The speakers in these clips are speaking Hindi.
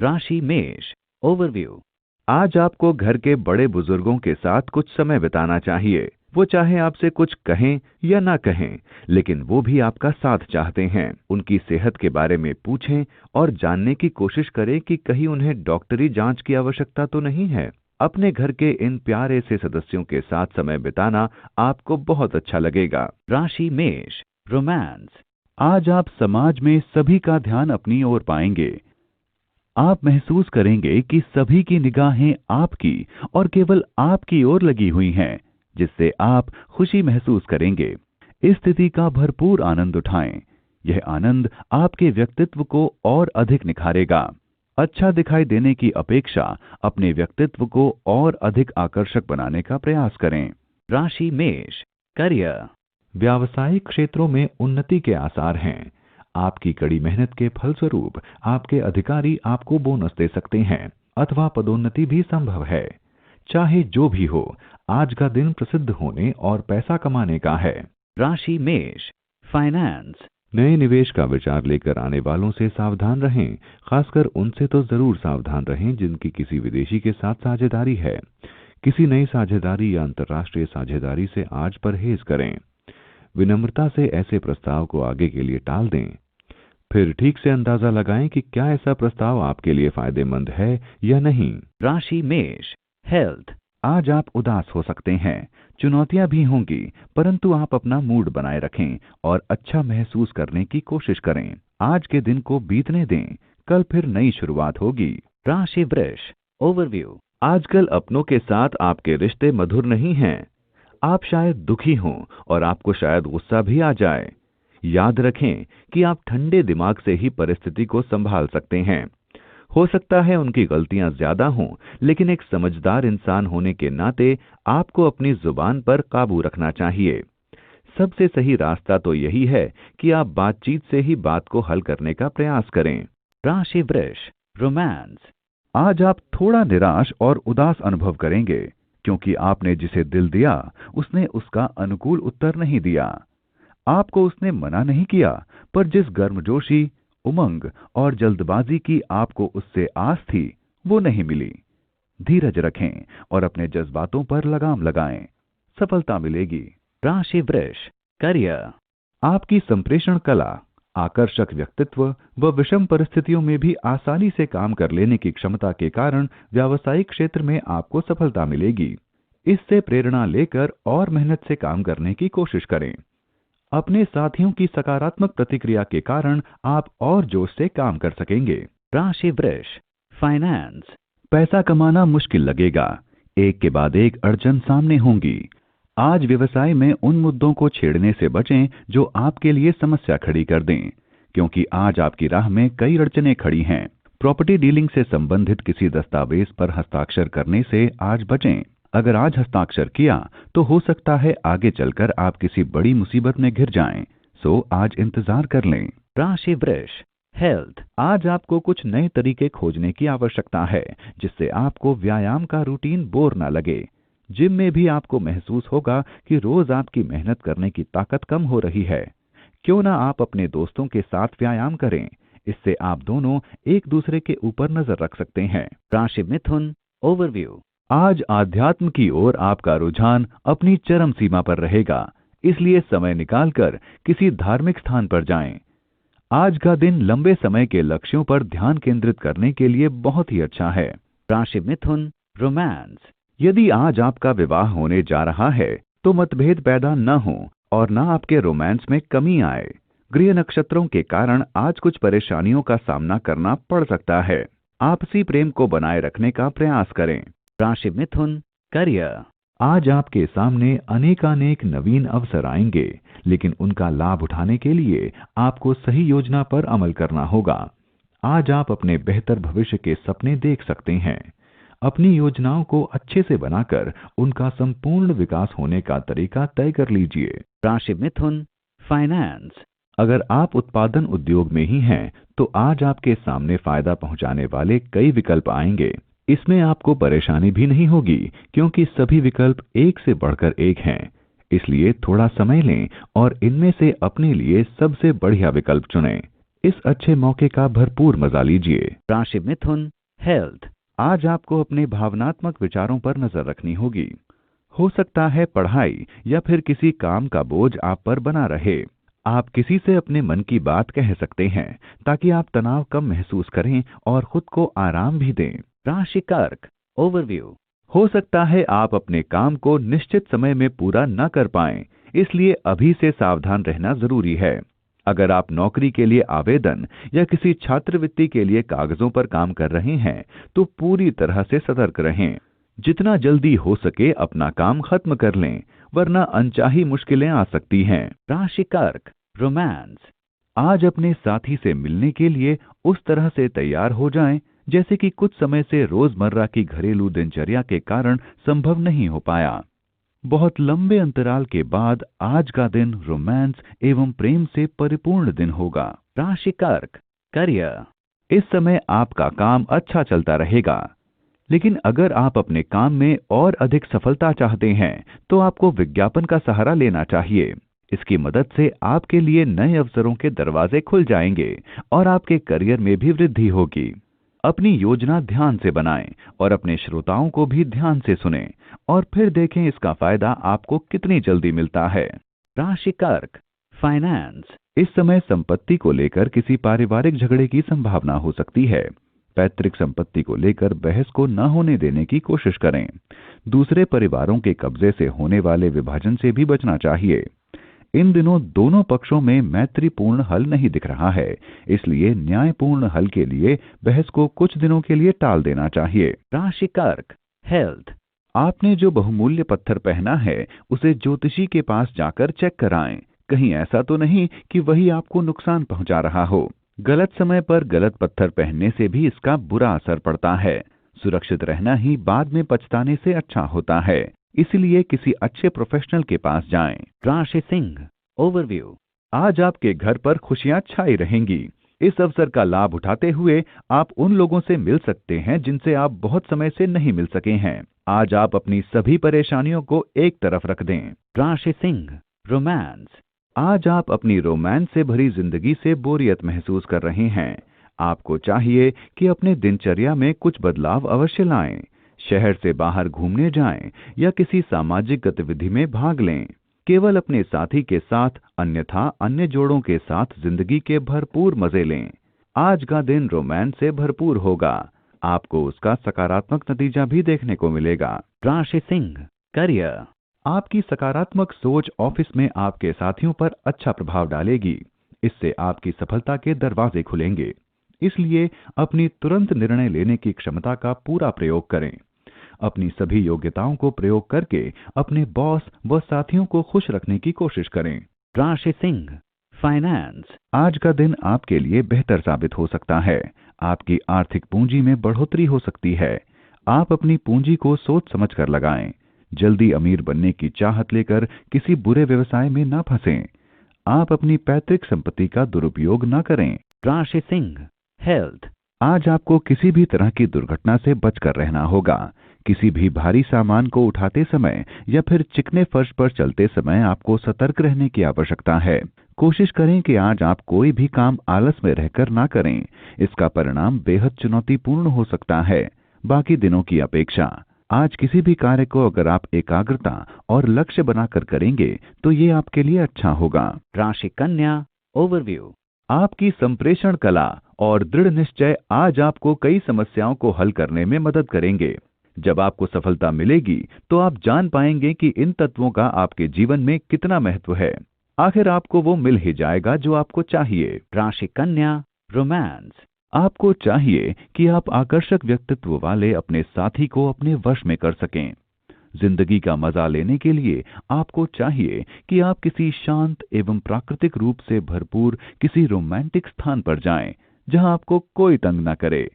राशि मेष। ओवरव्यू। आज आपको घर के बड़े बुजुर्गों के साथ कुछ समय बिताना चाहिए। वो चाहे आपसे कुछ कहें या ना कहें, लेकिन वो भी आपका साथ चाहते हैं। उनकी सेहत के बारे में पूछें और जानने की कोशिश करें कि कहीं उन्हें डॉक्टरी जांच की आवश्यकता तो नहीं है। अपने घर के इन प्यारे से सदस्यों के साथ समय बिताना आपको बहुत अच्छा लगेगा। राशि मेष। रोमांस। आज आप समाज में सभी का ध्यान अपनी ओर पाएंगे। आप महसूस करेंगे कि सभी की निगाहें आपकी और केवल आपकी ओर लगी हुई हैं, जिससे आप खुशी महसूस करेंगे। इस स्थिति का भरपूर आनंद उठाएं। यह आनंद आपके व्यक्तित्व को और अधिक निखारेगा। अच्छा दिखाई देने की अपेक्षा अपने व्यक्तित्व को और अधिक आकर्षक बनाने का प्रयास करें। राशि मेष। करियर। व्यावसायिक क्षेत्रों में उन्नति के आसार हैं। आपकी कड़ी मेहनत के फलस्वरूप आपके अधिकारी आपको बोनस दे सकते हैं अथवा पदोन्नति भी संभव है। चाहे जो भी हो, आज का दिन प्रसिद्ध होने और पैसा कमाने का है। राशि मेष। फाइनेंस। नए निवेश का विचार लेकर आने वालों से सावधान रहें। खासकर उनसे तो जरूर सावधान रहें जिनकी किसी विदेशी के साथ साझेदारी है। किसी नई साझेदारी या अंतर्राष्ट्रीय साझेदारी से आज परहेज करें। विनम्रता से ऐसे प्रस्ताव को आगे के लिए टाल दें। फिर ठीक से अंदाजा लगाएं कि क्या ऐसा प्रस्ताव आपके लिए फायदेमंद है या नहीं। राशि मेष। हेल्थ। आज आप उदास हो सकते हैं। चुनौतियां भी होंगी, परंतु आप अपना मूड बनाए रखें और अच्छा महसूस करने की कोशिश करें। आज के दिन को बीतने दें, कल फिर नई शुरुआत होगी। राशि वृष। ओवरव्यू। आजकल अपनों के साथ आपके रिश्ते मधुर नहीं हैं। आप शायद दुखी हों और आपको शायद गुस्सा भी आ जाए। याद रखें कि आप ठंडे दिमाग से ही परिस्थिति को संभाल सकते हैं। हो सकता है उनकी गलतियां ज्यादा हों, लेकिन एक समझदार इंसान होने के नाते आपको अपनी जुबान पर काबू रखना चाहिए। सबसे सही रास्ता तो यही है कि आप बातचीत से ही बात को हल करने का प्रयास करें। राशि वृष। रोमांस। आज आप थोड़ा निराश और उदास अनुभव करेंगे, क्योंकि आपने जिसे दिल दिया उसने उसका अनुकूल उत्तर नहीं दिया। आपको उसने मना नहीं किया, पर जिस गर्मजोशी, उमंग और जल्दबाजी की आपको उससे आस थी, वो नहीं मिली। धीरज रखें और अपने जज्बातों पर लगाम लगाएं। सफलता मिलेगी। राशि वृष। करियर। आपकी संप्रेषण कला, आकर्षक व्यक्तित्व व विषम परिस्थितियों में भी आसानी से काम कर लेने की क्षमता के कारण व्यावसायिक क्षेत्र में आपको सफलता मिलेगी। इससे प्रेरणा लेकर और मेहनत से काम करने की कोशिश करें। अपने साथियों की सकारात्मक प्रतिक्रिया के कारण आप और जोश से काम कर सकेंगे। राशि वृष। फाइनेंस। पैसा कमाना मुश्किल लगेगा। एक के बाद एक अड़चन सामने होंगी। आज व्यवसाय में उन मुद्दों को छेड़ने से बचें जो आपके लिए समस्या खड़ी कर दें, क्योंकि आज आपकी राह में कई अड़चनें खड़ी हैं। प्रॉपर्टी डीलिंग से संबंधित किसी दस्तावेज पर हस्ताक्षर करने से आज बचें। अगर आज हस्ताक्षर किया तो हो सकता है आगे चलकर आप किसी बड़ी मुसीबत में घिर जाएं, सो आज इंतजार कर लें। राशि वृष। हेल्थ। आज आपको कुछ नए तरीके खोजने की आवश्यकता है, जिससे आपको व्यायाम का रूटीन बोर ना लगे। जिम में भी आपको महसूस होगा कि रोज आपकी मेहनत करने की ताकत कम हो रही है। क्यों ना आप अपने दोस्तों के साथ व्यायाम करें। इससे आप दोनों एक दूसरे के ऊपर नजर रख सकते हैं। राशि मिथुन। ओवरव्यू। आज आध्यात्म की ओर आपका रुझान अपनी चरम सीमा पर रहेगा, इसलिए समय निकालकर किसी धार्मिक स्थान पर जाएं। आज का दिन लंबे समय के लक्ष्यों पर ध्यान केंद्रित करने के लिए बहुत ही अच्छा है। राशि मिथुन। रोमांस। यदि आज आपका विवाह होने जा रहा है तो मतभेद पैदा न हो और न आपके रोमांस में कमी आए। गृह नक्षत्रों के कारण आज कुछ परेशानियों का सामना करना पड़ सकता है। आपसी प्रेम को बनाए रखने का प्रयास करें। राशि मिथुन। करियर। आज आपके सामने अनेकानेक नवीन अवसर आएंगे, लेकिन उनका लाभ उठाने के लिए आपको सही योजना पर अमल करना होगा। आज आप अपने बेहतर भविष्य के सपने देख सकते हैं। अपनी योजनाओं को अच्छे से बनाकर उनका संपूर्ण विकास होने का तरीका तय कर लीजिए। राशि मिथुन। फाइनेंस। अगर आप उत्पादन उद्योग में ही हैं, तो आज आपके सामने फायदा पहुंचाने वाले कई विकल्प आएंगे। इसमें आपको परेशानी भी नहीं होगी, क्योंकि सभी विकल्प एक से बढ़कर एक हैं। इसलिए थोड़ा समय लें और इनमें से अपने लिए सबसे बढ़िया विकल्प चुनें। इस अच्छे मौके का भरपूर मजा लीजिए। राशि मिथुन, हेल्थ। आज आपको अपने भावनात्मक विचारों पर नजर रखनी होगी। हो सकता है पढ़ाई या फिर किसी काम का बोझ आप पर बना रहे। आप किसी से अपने मन की बात कह सकते हैं ताकि आप तनाव कम महसूस करें और खुद को आराम भी दें। राशि कर्क, ओवरव्यू। हो सकता है आप अपने काम को निश्चित समय में पूरा न कर पाएं, इसलिए अभी से सावधान रहना जरूरी है। अगर आप नौकरी के लिए आवेदन या किसी छात्रवृत्ति के लिए कागजों पर काम कर रहे हैं, तो पूरी तरह से सतर्क रहें। जितना जल्दी हो सके अपना काम खत्म कर लें, वरना अनचाही मुश्किलें आ सकती हैं। राशि कर्क, रोमांस। आज अपने साथी से मिलने के लिए उस तरह से तैयार हो जाएं जैसे कि कुछ समय से रोजमर्रा की घरेलू दिनचर्या के कारण संभव नहीं हो पाया। बहुत लंबे अंतराल के बाद आज का दिन रोमांस एवं प्रेम से परिपूर्ण दिन होगा। राशि कर्क, करियर। इस समय आपका काम अच्छा चलता रहेगा, लेकिन अगर आप अपने काम में और अधिक सफलता चाहते हैं तो आपको विज्ञापन का सहारा लेना चाहिए। इसकी मदद से आपके लिए नए अवसरों के दरवाजे खुल जाएंगे और आपके करियर में भी वृद्धि होगी। अपनी योजना ध्यान से बनाएं और अपने श्रोताओं को भी ध्यान से सुनें और फिर देखें इसका फायदा आपको कितनी जल्दी मिलता है। राशि कर्क, फाइनेंस। इस समय संपत्ति को लेकर किसी पारिवारिक झगड़े की संभावना हो सकती है। पैतृक संपत्ति को लेकर बहस को न होने देने की कोशिश करें। दूसरे परिवारों के कब्जे से होने वाले विभाजन से भी बचना चाहिए। इन दिनों दोनों पक्षों में मैत्रीपूर्ण हल नहीं दिख रहा है, इसलिए न्यायपूर्ण हल के लिए बहस को कुछ दिनों के लिए टाल देना चाहिए। राशि कर्क, हेल्थ। आपने जो बहुमूल्य पत्थर पहना है उसे ज्योतिषी के पास जाकर चेक कराएं। कहीं ऐसा तो नहीं कि वही आपको नुकसान पहुंचा रहा हो। गलत समय पर गलत पत्थर पहनने से भी इसका बुरा असर पड़ता है। सुरक्षित रहना ही बाद में पछताने से अच्छा होता है, इसलिए किसी अच्छे प्रोफेशनल के पास जाएं। राशि सिंह, ओवरव्यू। आज आपके घर पर खुशियां छाई रहेंगी। इस अवसर का लाभ उठाते हुए आप उन लोगों से मिल सकते हैं जिनसे आप बहुत समय से नहीं मिल सके हैं। आज आप अपनी सभी परेशानियों को एक तरफ रख दें। राशि सिंह, रोमांस। आज आप अपनी रोमांस से भरी जिंदगी से बोरियत महसूस कर रहे हैं। आपको चाहिए कि अपने दिनचर्या में कुछ बदलाव अवश्य लाएं। शहर से बाहर घूमने जाएं या किसी सामाजिक गतिविधि में भाग लें। केवल अपने साथी के साथ, अन्यथा अन्य जोड़ों के साथ जिंदगी के भरपूर मजे लें। आज का दिन रोमांस से भरपूर होगा। आपको उसका सकारात्मक नतीजा भी देखने को मिलेगा। राशि सिंह, करियर। आपकी सकारात्मक सोच ऑफिस में आपके साथियों पर अच्छा प्रभाव डालेगी। इससे आपकी सफलता के दरवाजे खुलेंगे। इसलिए अपनी तुरंत निर्णय लेने की क्षमता का पूरा प्रयोग करें। अपनी सभी योग्यताओं को प्रयोग करके अपने बॉस व साथियों को खुश रखने की कोशिश करें। राशि सिंह, फाइनेंस। आज का दिन आपके लिए बेहतर साबित हो सकता है। आपकी आर्थिक पूंजी में बढ़ोतरी हो सकती है। आप अपनी पूंजी को सोच समझ कर लगाएं। जल्दी अमीर बनने की चाहत लेकर किसी बुरे व्यवसाय में न फंसें। आप अपनी पैतृक संपत्ति का दुरुपयोग न करें। राशि सिंह, हेल्थ। आज आपको किसी भी तरह की दुर्घटना से बचकर रहना होगा। किसी भी भारी सामान को उठाते समय या फिर चिकने फर्श पर चलते समय आपको सतर्क रहने की आवश्यकता है। कोशिश करें कि आज आप कोई भी काम आलस में रहकर ना करें। इसका परिणाम बेहद चुनौतीपूर्ण हो सकता है बाकी दिनों की अपेक्षा। आज किसी भी कार्य को अगर आप एकाग्रता और लक्ष्य बनाकर करेंगे तो ये आपके लिए अच्छा होगा। राशि कन्या, ओवरव्यू। आपकी संप्रेषण कला और दृढ़ निश्चय आज आपको कई समस्याओं को हल करने में मदद करेंगे। जब आपको सफलता मिलेगी तो आप जान पाएंगे कि इन तत्वों का आपके जीवन में कितना महत्व है। आखिर आपको वो मिल ही जाएगा जो आपको चाहिए। राशि कन्या, रोमांस। आपको चाहिए कि आप आकर्षक व्यक्तित्व वाले अपने साथी को अपने वश में कर सकें। जिंदगी का मजा लेने के लिए आपको चाहिए कि आप किसी शांत एवं प्राकृतिक रूप से भरपूर किसी रोमांटिक स्थान पर जाएं, जहां आपको कोई तंग न करे।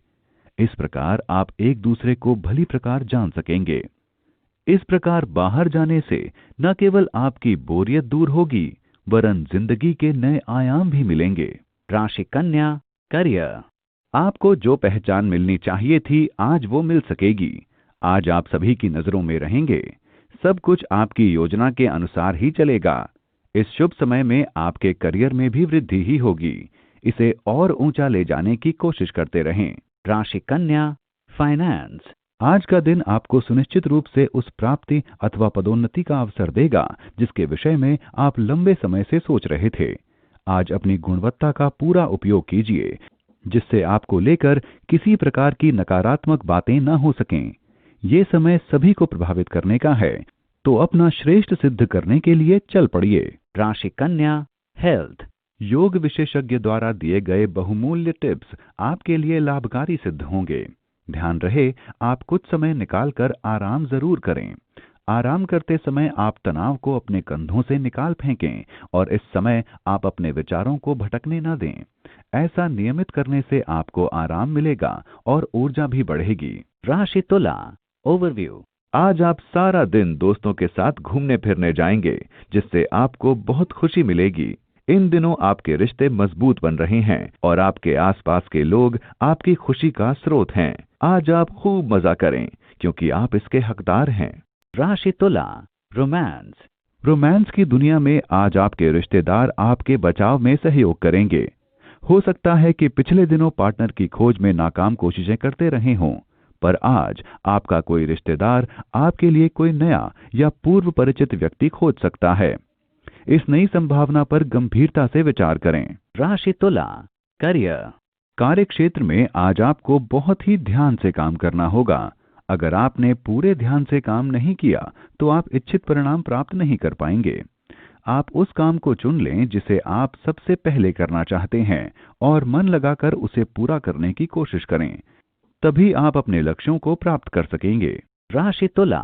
इस प्रकार आप एक दूसरे को भली प्रकार जान सकेंगे। इस प्रकार बाहर जाने से न केवल आपकी बोरियत दूर होगी, वरन जिंदगी के नए आयाम भी मिलेंगे। राशि कन्या, करियर। आपको जो पहचान मिलनी चाहिए थी आज वो मिल सकेगी। आज आप सभी की नजरों में रहेंगे। सब कुछ आपकी योजना के अनुसार ही चलेगा। इस शुभ समय में आपके करियर में भी वृद्धि ही होगी। इसे और ऊंचा ले जाने की कोशिश करते रहें। राशि कन्या, फाइनेंस। आज का दिन आपको सुनिश्चित रूप से उस प्राप्ति अथवा पदोन्नति का अवसर देगा जिसके विषय में आप लंबे समय से सोच रहे थे। आज अपनी गुणवत्ता का पूरा उपयोग कीजिए जिससे आपको लेकर किसी प्रकार की नकारात्मक बातें न हो सकें। ये समय सभी को प्रभावित करने का है, तो अपना श्रेष्ठ सिद्ध करने के लिए चल पड़िए। राशि कन्या, हेल्थ। योग विशेषज्ञ द्वारा दिए गए बहुमूल्य टिप्स आपके लिए लाभकारी सिद्ध होंगे। ध्यान रहे, आप कुछ समय निकालकर आराम जरूर करें। आराम करते समय आप तनाव को अपने कंधों से निकाल फेंकें और इस समय आप अपने विचारों को भटकने न दें। ऐसा नियमित करने से आपको आराम मिलेगा और ऊर्जा भी बढ़ेगी। राशि तुला, ओवरव्यू। आज आप सारा दिन दोस्तों के साथ घूमने फिरने जाएंगे जिससे आपको बहुत खुशी मिलेगी। इन दिनों आपके रिश्ते मजबूत बन रहे हैं और आपके आसपास के लोग आपकी खुशी का स्रोत हैं। आज आप खूब मजा करें क्योंकि आप इसके हकदार हैं। राशि तुला, रोमांस। रोमांस की दुनिया में आज आपके रिश्तेदार आपके बचाव में सहयोग करेंगे। हो सकता है कि पिछले दिनों पार्टनर की खोज में नाकाम कोशिशें करते रहे हों, पर आज आपका कोई रिश्तेदार आपके लिए कोई नया या पूर्व परिचित व्यक्ति खोज सकता है। इस नई संभावना पर गंभीरता से विचार करें। राशि तुला, करियर। कार्य क्षेत्र में आज आपको बहुत ही ध्यान से काम करना होगा। अगर आपने पूरे ध्यान से काम नहीं किया तो आप इच्छित परिणाम प्राप्त नहीं कर पाएंगे। आप उस काम को चुन लें जिसे आप सबसे पहले करना चाहते हैं और मन लगाकर उसे पूरा करने की कोशिश करें, तभी आप अपने लक्ष्यों को प्राप्त कर सकेंगे। राशि तुला,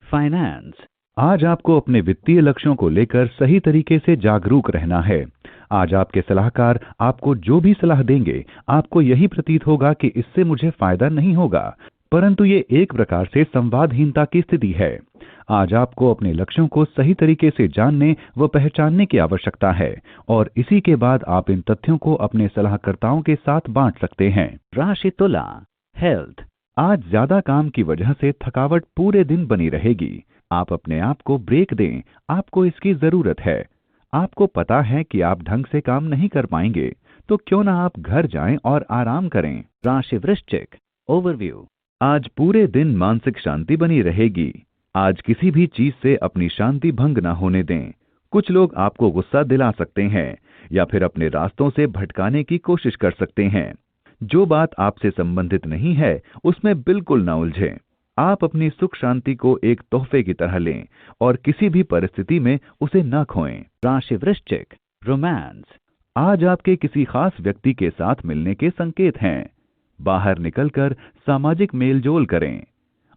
फाइनेंस। आज आपको अपने वित्तीय लक्ष्यों को लेकर सही तरीके से जागरूक रहना है। आज आपके सलाहकार आपको जो भी सलाह देंगे, आपको यही प्रतीत होगा कि इससे मुझे फायदा नहीं होगा, परंतु ये एक प्रकार से संवादहीनता की स्थिति है। आज आपको अपने लक्ष्यों को सही तरीके से जानने व पहचानने की आवश्यकता है और इसी के बाद आप इन तथ्यों को अपने सलाहकर्ताओं के साथ बांट सकते हैं। राशि तुला, हेल्थ। आज ज्यादा काम की वजह से थकावट पूरे दिन बनी रहेगी। आप अपने आप को ब्रेक दें, आपको इसकी जरूरत है। आपको पता है कि आप ढंग से काम नहीं कर पाएंगे, तो क्यों ना आप घर जाएं और आराम करें। राशि वृश्चिक, ओवरव्यू। आज पूरे दिन मानसिक शांति बनी रहेगी। आज किसी भी चीज से अपनी शांति भंग न होने दें। कुछ लोग आपको गुस्सा दिला सकते हैं या फिर अपने रास्तों से भटकाने की कोशिश कर सकते हैं। जो बात आपसे संबंधित नहीं है उसमें बिल्कुल न उलझें। आप अपनी सुख शांति को एक तोहफे की तरह लें और किसी भी परिस्थिति में उसे न खोएं। राशि वृश्चिक, रोमांस। आज आपके किसी खास व्यक्ति के साथ मिलने के संकेत हैं। बाहर निकलकर सामाजिक मेलजोल करें।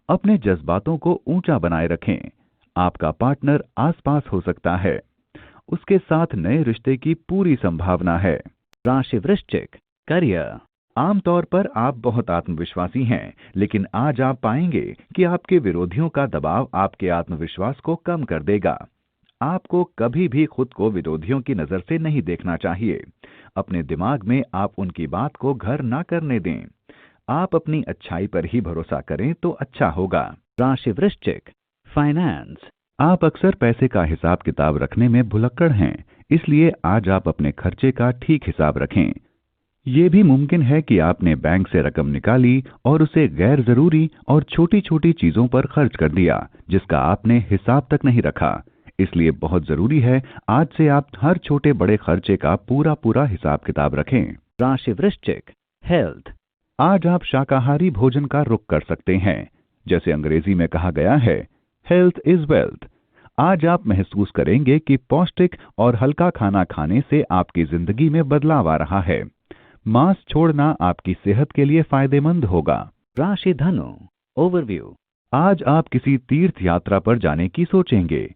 अपने जज्बातों को ऊंचा बनाए रखें। आपका पार्टनर आसपास हो सकता है, उसके साथ नए रिश्ते की पूरी संभावना है। राशि वृश्चिक, करियर। आमतौर पर आप बहुत आत्मविश्वासी हैं, लेकिन आज आप पाएंगे कि आपके विरोधियों का दबाव आपके आत्मविश्वास को कम कर देगा। आपको कभी भी खुद को विरोधियों की नजर से नहीं देखना चाहिए। अपने दिमाग में आप उनकी बात को घर ना करने दें। आप अपनी अच्छाई पर ही भरोसा करें तो अच्छा होगा। राशि वृश्चिक, फाइनेंस। आप अक्सर पैसे का हिसाब किताब रखने में भुलक्कड़ हैं, इसलिए आज आप अपने खर्चे का ठीक हिसाब रखें। ये भी मुमकिन है कि आपने बैंक से रकम निकाली और उसे गैर जरूरी और छोटी छोटी चीजों पर खर्च कर दिया जिसका आपने हिसाब तक नहीं रखा। इसलिए बहुत जरूरी है आज से आप हर छोटे बड़े खर्चे का पूरा पूरा हिसाब किताब रखें। राशि वृश्चिक, हेल्थ। आज आप शाकाहारी भोजन का रुख कर सकते हैं। जैसे अंग्रेजी में कहा गया है, हेल्थ इज वेल्थ। आज आप महसूस करेंगे कि पौष्टिक और हल्का खाना खाने से आपकी जिंदगी में बदलाव आ रहा है। मांस छोड़ना आपकी सेहत के लिए फायदेमंद होगा। राशि धनु, ओवरव्यू। आज आप किसी तीर्थ यात्रा पर जाने की सोचेंगे।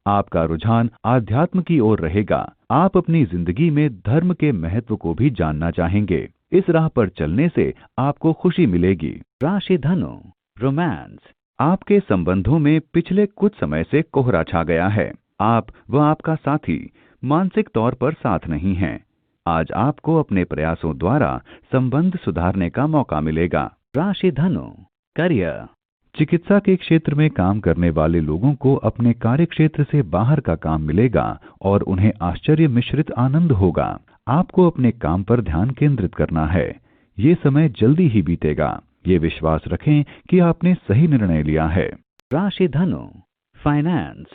आपका रुझान आध्यात्म की ओर रहेगा। आप अपनी जिंदगी में धर्म के महत्व को भी जानना चाहेंगे। इस राह पर चलने से आपको खुशी मिलेगी। राशि धनु, रोमांस। आपके संबंधों में पिछले कुछ समय से कोहरा छा गया है। आप व आपका साथी मानसिक तौर पर साथ नहीं हैं। आज आपको अपने प्रयासों द्वारा संबंध सुधारने का मौका मिलेगा। राशि धनु, करियर। चिकित्सा के क्षेत्र में काम करने वाले लोगों को अपने कार्य क्षेत्र से बाहर का काम मिलेगा और उन्हें आश्चर्य मिश्रित आनंद होगा। आपको अपने काम पर ध्यान केंद्रित करना है। ये समय जल्दी ही बीतेगा। ये विश्वास रखें कि आपने सही निर्णय लिया है। राशि धनु, फाइनेंस।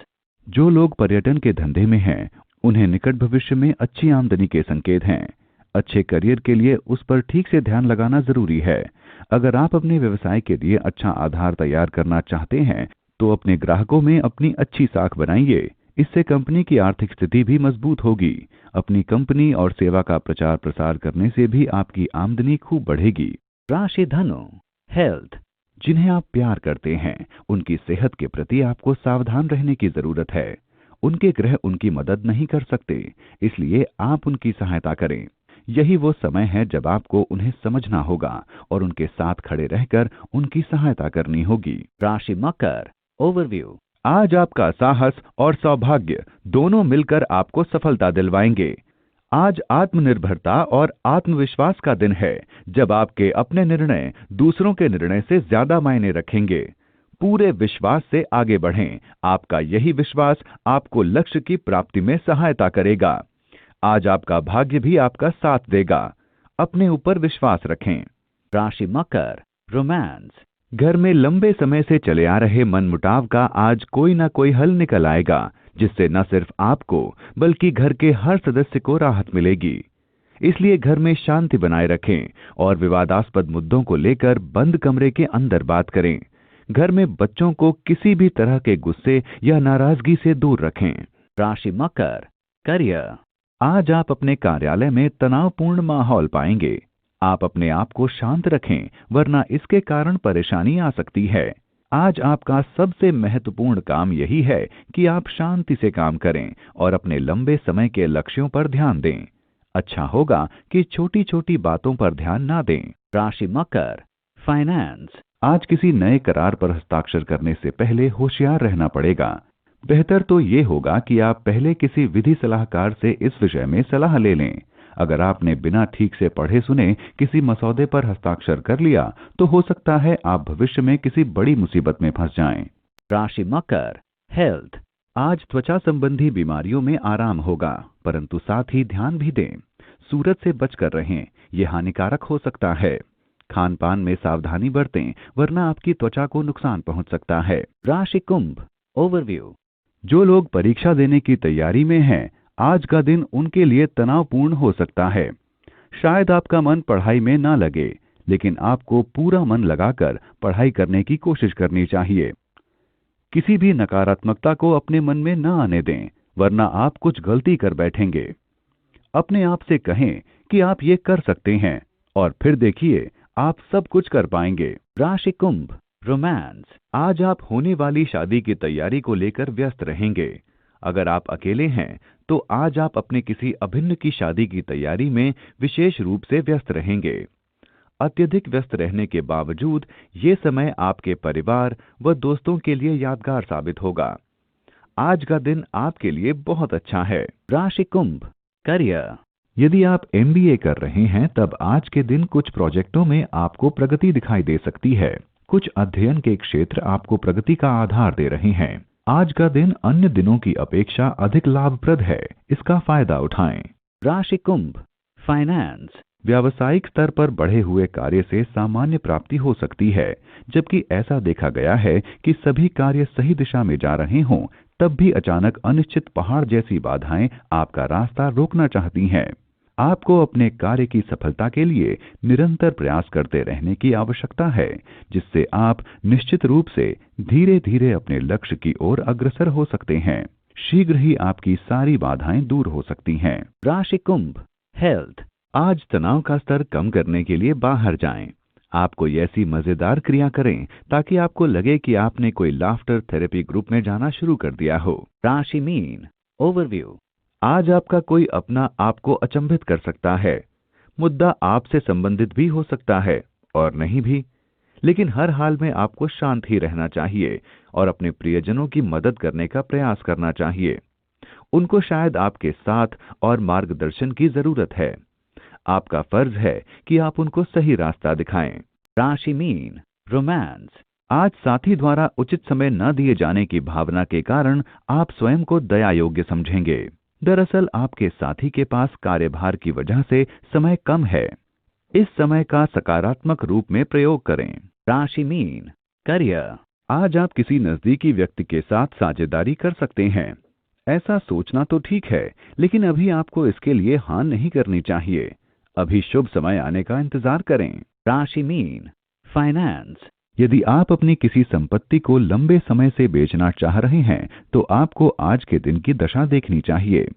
जो लोग पर्यटन के धंधे में हैं, उन्हें निकट भविष्य में अच्छी आमदनी के संकेत हैं। अच्छे करियर के लिए उस पर ठीक से ध्यान लगाना जरूरी है। अगर आप अपने व्यवसाय के लिए अच्छा आधार तैयार करना चाहते हैं, तो अपने ग्राहकों में अपनी अच्छी साख बनाइए। इससे कंपनी की आर्थिक स्थिति भी मजबूत होगी। अपनी कंपनी और सेवा का प्रचार प्रसार करने से भी आपकी आमदनी खूब बढ़ेगी। राशि धनु, हेल्थ। जिन्हें आप प्यार करते हैं, उनकी सेहत के प्रति आपको सावधान रहने की जरूरत है। उनके ग्रह उनकी मदद नहीं कर सकते, इसलिए आप उनकी सहायता करें। यही वो समय है जब आपको उन्हें समझना होगा और उनके साथ खड़े रहकर उनकी सहायता करनी होगी। राशि मकर, ओवरव्यू। आज आपका साहस और सौभाग्य दोनों मिलकर आपको सफलता दिलवाएंगे। आज आत्मनिर्भरता और आत्मविश्वास का दिन है, जब आपके अपने निर्णय दूसरों के निर्णय से ज्यादा मायने रखेंगे। पूरे विश्वास से आगे बढ़ें। आपका यही विश्वास आपको लक्ष्य की प्राप्ति में सहायता करेगा। आज आपका भाग्य भी आपका साथ देगा। अपने ऊपर विश्वास रखें। राशि मकर, रोमांस। घर में लंबे समय से चले आ रहे मनमुटाव का आज कोई ना कोई हल निकल आएगा, जिससे न सिर्फ आपको बल्कि घर के हर सदस्य को राहत मिलेगी। इसलिए घर में शांति बनाए रखें और विवादास्पद मुद्दों को लेकर बंद कमरे के अंदर बात करें। घर में बच्चों को किसी भी तरह के गुस्से या नाराजगी से दूर रखें। राशि मकर, करियर। आज आप अपने कार्यालय में तनावपूर्ण माहौल पाएंगे। आप अपने आप को शांत रखें, वरना इसके कारण परेशानी आ सकती है। आज आपका सबसे महत्वपूर्ण काम यही है कि आप शांति से काम करें और अपने लंबे समय के लक्ष्यों पर ध्यान दें। अच्छा होगा कि छोटी छोटी बातों पर ध्यान ना दें। राशि मकर, फाइनेंस। आज किसी नए करार पर हस्ताक्षर करने से पहले होशियार रहना पड़ेगा। बेहतर तो ये होगा कि आप पहले किसी विधि सलाहकार से इस विषय में सलाह ले लें। अगर आपने बिना ठीक से पढ़े सुने किसी मसौदे पर हस्ताक्षर कर लिया, तो हो सकता है आप भविष्य में किसी बड़ी मुसीबत में फंस जाएं। राशि मकर, हेल्थ। आज त्वचा संबंधी बीमारियों में आराम होगा, परंतु साथ ही ध्यान भी दें। सूरज से बचकर रहें, यह हानिकारक हो सकता है। खान पान में सावधानी बरतें, वरना आपकी त्वचा को नुकसान पहुंच सकता है। राशि कुंभ, ओवरव्यू। जो लोग परीक्षा देने की तैयारी में हैं, आज का दिन उनके लिए तनावपूर्ण हो सकता है। शायद आपका मन पढ़ाई में ना लगे, लेकिन आपको पूरा मन लगाकर पढ़ाई करने की कोशिश करनी चाहिए। किसी भी नकारात्मकता को अपने मन में न आने दें, वरना आप कुछ गलती कर बैठेंगे। अपने आप से कहें कि आप ये कर सकते हैं और फिर देखिए आप सब कुछ कर पाएंगे। राशि कुंभ, रोमांस। आज आप होने वाली शादी की तैयारी को लेकर व्यस्त रहेंगे। अगर आप अकेले हैं, तो आज आप अपने किसी अभिन्न की शादी की तैयारी में विशेष रूप से व्यस्त रहेंगे। अत्यधिक व्यस्त रहने के बावजूद ये समय आपके परिवार व दोस्तों के लिए यादगार साबित होगा। आज का दिन आपके लिए बहुत अच्छा है। राशि कुंभ, करियर। यदि आप MBA कर रहे हैं, तब आज के दिन कुछ प्रोजेक्टों में आपको प्रगति दिखाई दे सकती है। कुछ अध्ययन के क्षेत्र आपको प्रगति का आधार दे रहे हैं। आज का दिन अन्य दिनों की अपेक्षा अधिक लाभप्रद है, इसका फायदा उठाएं। राशि कुंभ, फाइनेंस। व्यावसायिक स्तर पर बढ़े हुए कार्य से सामान्य प्राप्ति हो सकती है। जबकि ऐसा देखा गया है कि सभी कार्य सही दिशा में जा रहे हों, तब भी अचानक अनिश्चित पहाड़ जैसी बाधाएं आपका रास्ता रोकना चाहती हैं। आपको अपने कार्य की सफलता के लिए निरंतर प्रयास करते रहने की आवश्यकता है, जिससे आप निश्चित रूप से धीरे धीरे अपने लक्ष्य की ओर अग्रसर हो सकते हैं। शीघ्र ही आपकी सारी बाधाएं दूर हो सकती हैं। राशि कुंभ, हेल्थ। आज तनाव का स्तर कम करने के लिए बाहर जाएं। आप कोई ऐसी मजेदार क्रिया करें ताकि आपको लगे कि आपने कोई लाफ्टर थेरेपी ग्रुप में जाना शुरू कर दिया हो। राशि मीन, ओवरव्यू। आज आपका कोई अपना आपको अचंभित कर सकता है। मुद्दा आपसे संबंधित भी हो सकता है और नहीं भी, लेकिन हर हाल में आपको शांत ही रहना चाहिए और अपने प्रियजनों की मदद करने का प्रयास करना चाहिए। उनको शायद आपके साथ और मार्गदर्शन की जरूरत है। आपका फर्ज है कि आप उनको सही रास्ता दिखाएं। राशि मीन, रोमांस। आज साथी द्वारा उचित समय न दिए जाने की भावना के कारण आप स्वयं को दया योग्य समझेंगे। दरअसल आपके साथी के पास कार्यभार की वजह से समय कम है। इस समय का सकारात्मक रूप में प्रयोग करें। राशि मीन करियर। आज आप किसी नजदीकी व्यक्ति के साथ साझेदारी कर सकते हैं। ऐसा सोचना तो ठीक है, लेकिन अभी आपको इसके लिए हाँ नहीं करनी चाहिए। अभी शुभ समय आने का इंतजार करें। राशि मीन फाइनेंस। यदि आप अपनी किसी संपत्ति को लंबे समय से बेचना चाह रहे हैं तो आपको आज के दिन की दशा देखनी चाहिए।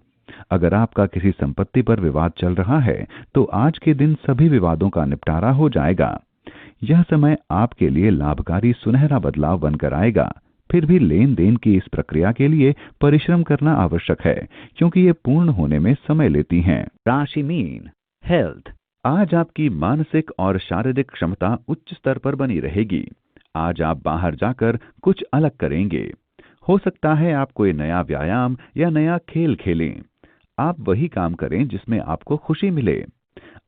अगर आपका किसी संपत्ति पर विवाद चल रहा है तो आज के दिन सभी विवादों का निपटारा हो जाएगा। यह समय आपके लिए लाभकारी सुनहरा बदलाव बनकर आएगा। फिर भी लेन देन की इस प्रक्रिया के लिए परिश्रम करना आवश्यक है, क्योंकि ये पूर्ण होने में समय लेती हैं। राशि मीन हेल्थ। आज आपकी मानसिक और शारीरिक क्षमता उच्च स्तर पर बनी रहेगी। आज आप बाहर जाकर कुछ अलग करेंगे। हो सकता है आप कोई नया व्यायाम या नया खेल खेलें। आप वही काम करें जिसमें आपको खुशी मिले।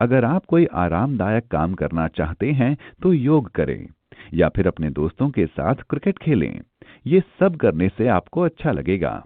अगर आप कोई आरामदायक काम करना चाहते हैं तो योग करें या फिर अपने दोस्तों के साथ क्रिकेट खेलें। ये सब करने से आपको अच्छा लगेगा।